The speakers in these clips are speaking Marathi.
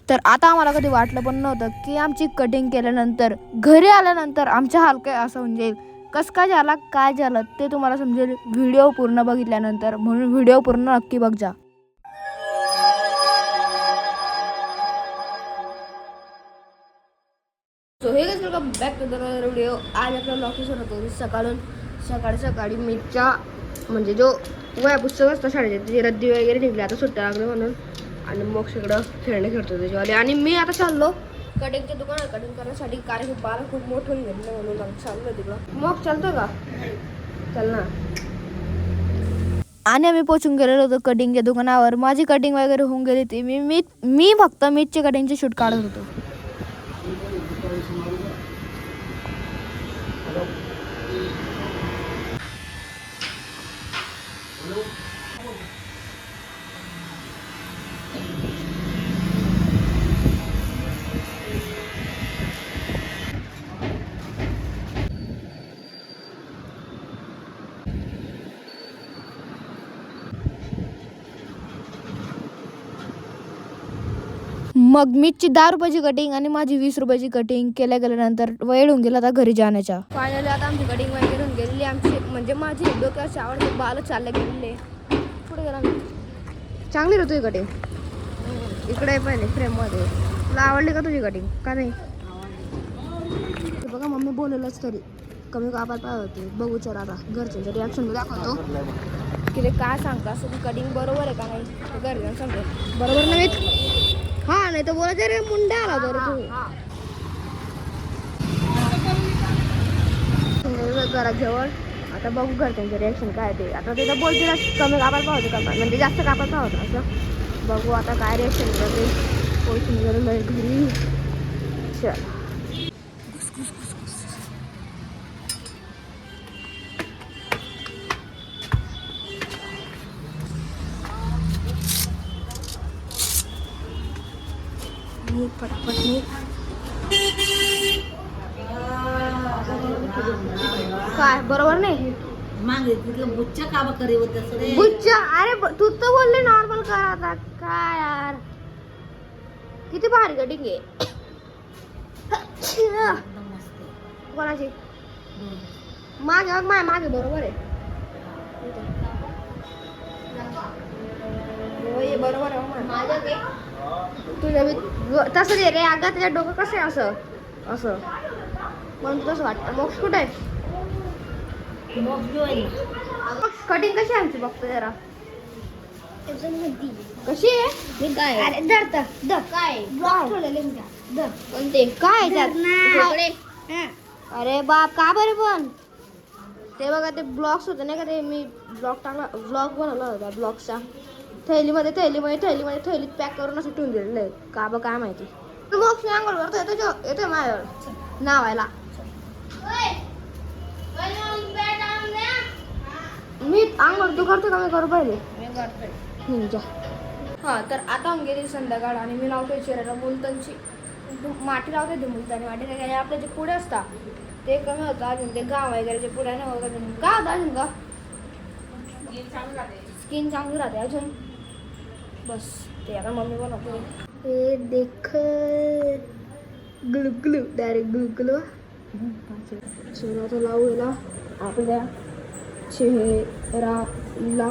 तर आता आम्हाला कधी वाटलं पण नव्हतं की आमची कटिंग केल्यानंतर घरी आल्यानंतर आमच्या हाल काय असं म्हणजे कसं काय झाला काय झालं ते तुम्हाला समजेल व्हिडिओ पूर्ण बघितल्यानंतर, म्हणून व्हिडिओ पूर्ण नक्की बघजा. सो हे कसं welcome back to the video. आज आपला लोकेशन होतो सकाळी मीच्या म्हणजे जो वया पुस्तक असतं शाळेचे त्याची रद्दी वगैरे निघली, आता सुट्ट्या लागले म्हणून. आणि मग सगळं खेळणे खेळतो त्याच्यावाले. आणि मी आता चाललो कटिंगच्या दुकानात कटिंग करण्यासाठी, कारण की बाल खूप मोठं होऊन घेतलं म्हणून आता चाललो तिकडं. मग चालतो का? चल ना. आणि आम्ही पोचून गेलेलो होतो कटिंगच्या दुकानावर. माझी कटिंग वगैरे होऊन गेली ती मी फक्त मीची कटिंगची शूट काढत होतो. मग मीची 10 रुपयाची कटिंग आणि माझी 20 रुपयाची कटिंग गेल्यानंतर वेळ होऊन गेला आता घरी जाण्याच्या. फायनली आता आमची कटिंग वगैरे होऊन गेलेली. आमची म्हणजे माझी डोक्याची आवडते बाल चालले गेलेले. पुढे गेला चांगली रे तुझी कटिंग. इकडे पहिले फ्रेममध्ये. तुला आवडली का तुझी कटिंग का नाही? बघा मम्मी बोललेलंच तरी कमी कापात पाहिजे होते. बघू चल आता घरच्यांच्या रिॲक्शन दाखवतो की ते काय सांगता असं ती कटिंग बरोबर आहे का नाही घरच्यांना सांगतो. बरोबर नाहीत हा, नाही तर बोलायचं रे मुंडा आला बरं तू घरात जवळ. आता बघू घरच्यांचं रिॲक्शन काय ते. आता तिथं बोलतील कमी कापात पाहतो का म्हणजे जास्त कापात पाहतो असं. बघू आता काय रिॲक्शन करते. पोचून गेलेलो आहे घरी. चल पटापट काय बरोबर नाही बुच्चा का करे बुच्चा. अरे तू तर बोलले नॉर्मल करा आता काय यार. किती भारी कटिंग आहे. कोणाची मागे मागे बरोबर आहे. बरोबर आहे माझ्या तुझ्या तसं दे रे. अगं त्याच्या डोकं कसं आहे असं असं पण तसं वाटतं. मोक्ष कुठे आहे? कटिंग कशी आहे आमची बघतो जरा. कशी आहे काय? अरे धरत काय कोणते काय अरे बाप का बरे पण ते बघा ते ब्लॉग्स होते नाही का ते मी ब्लॉग बनवला होता. ब्लॉगचा थैलीमध्ये थैलीत पॅक करून असं ठेवून दिलेलं आहे का बघ काय माहिती. मग मी आंघोळ करतो येतोय माझ्यावर नावायला. मी आंघोळ तू करतो का मी करू पहिले? हा तर आता गेली संध्याकाळ आणि मी लावतोय चेहऱ्याला मुलतांची माती लावते. ते मुलतानी माती काय आपले जे पुढे असतात ते कमी होतं अजून. ते गाव वगैरे जे पुढे नाही होत अजून का होतं अजून का स्किन चांगली राहते अजून. बस ते आता मम्मी बनवते. हे देख ग्लू डायरेक्ट ग्लू. चला आता लावू याला आपल्या चेहऱ्याला.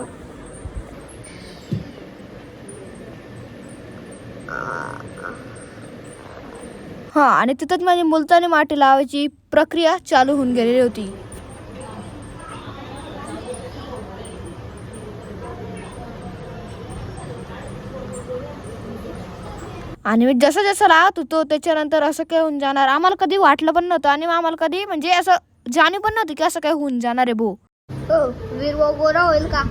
हा आणि तिथंच माझी मुलतानी माती लावायची प्रक्रिया चालू होऊन गेलेली होती. आणि मी जसं लावत होतो त्याच्यानंतर असं काय होऊन जाणार आम्हाला कधी वाटलं पण नव्हतं. आणि आम्हाला कधी म्हणजे असं जाणीव पण नव्हती की असं काय होऊन जाणार आहे भाऊ. वीर भाऊ गोरा होईल का?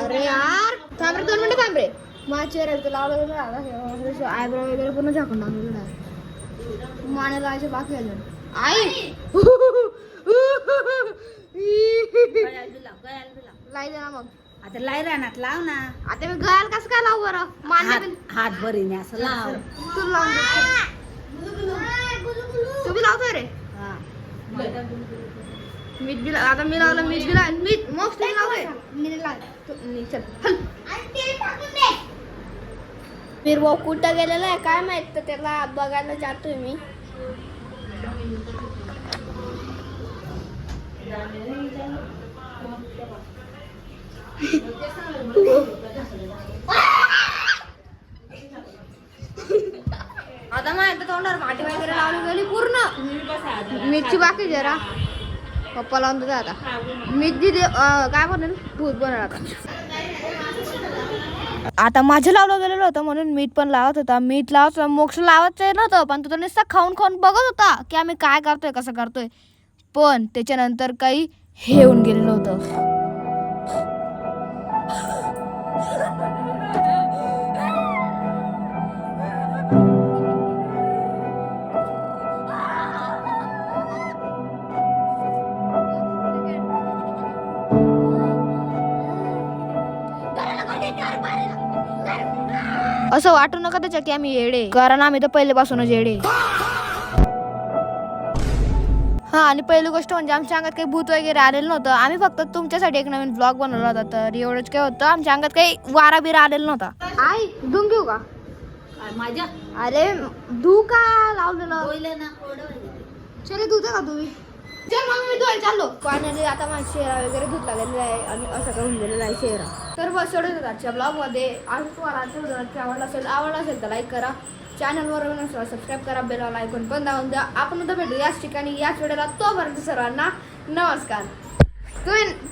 अरे यार थांब रे 2 मिनिटं थांब रे. माझ्या चेहऱ्याला लावलं आयब्रो वगैरे पूर्ण झाकून टाकलेलं आहे. माने लावायचे बाकी अजून. आई लाई दे ना मग. आता लाई रानात लाव ना. आता मी गळ्याला कसं काय लावू बरं? हात भरीने असं लाव. तू लावून तू बी लावतोय रे. मीठ बी आता मी लावलं. मीठ बी लाव. मीठ मग तुम्ही लावतोय. मी चल भाऊ कुठं गेलेला आहे काय माहित, तर त्याला बघायला जातोय मी. आता माहिती तोंडावर माती वगैरे लावली गेली पूर्ण. मिरची बाकी जरा पप्पा लावून देते आता. मिरची काय म्हणेल भूत बनवणार आता. आता माझं लावलं गेलेलं होतं म्हणून मीठ पण लावत होता. मीठ लावत मोक्ष लावायचं नव्हतं, पण तो नुसता खाऊन खाऊन बघत होता की आम्ही काय करतोय कसं करतोय. पण त्याच्यानंतर काही हे होऊन गेलेलं होतं. असं वाटू नका त्याच्या की आम्ही येडे, कारण आम्ही तर पहिलेपासूनच येडे. हा, आणि पहिली गोष्ट म्हणजे आमच्या अंगात काही भूत वगैरे आलेलं नव्हतं. आम्ही फक्त तुमच्यासाठी एक नवीन ब्लॉग बनवला होता, तर एवढंच काय होतं, आमच्या अंगात काही वारा बिरा आलेला नव्हता. आई धुवून घेऊ का? माझ्या अरे धू का लावलेलं बोलले ना कोरडं. चले धुते का तुम्ही? चल मग मी धुवायला चाललो. पाण्याने आता माझा चेहरा वगैरे धुतला गेलेला आहे आणि असं काय होऊन गेलेला आहे चेहरा. तर बस एवढंच होतं आजच्या ब्लॉगमध्ये. आज तुम्हाला आजच्या व्हिडिओ आवडला असेल तर लाईक करा, चॅनलवर नसेल सबस्क्राईब करा, बेल आयकॉन पण दाबून द्या. आपण उद्या भेटू याच ठिकाणी याच वेळेला. तोपर्यंत सर्वांना नमस्कार. तुम्ही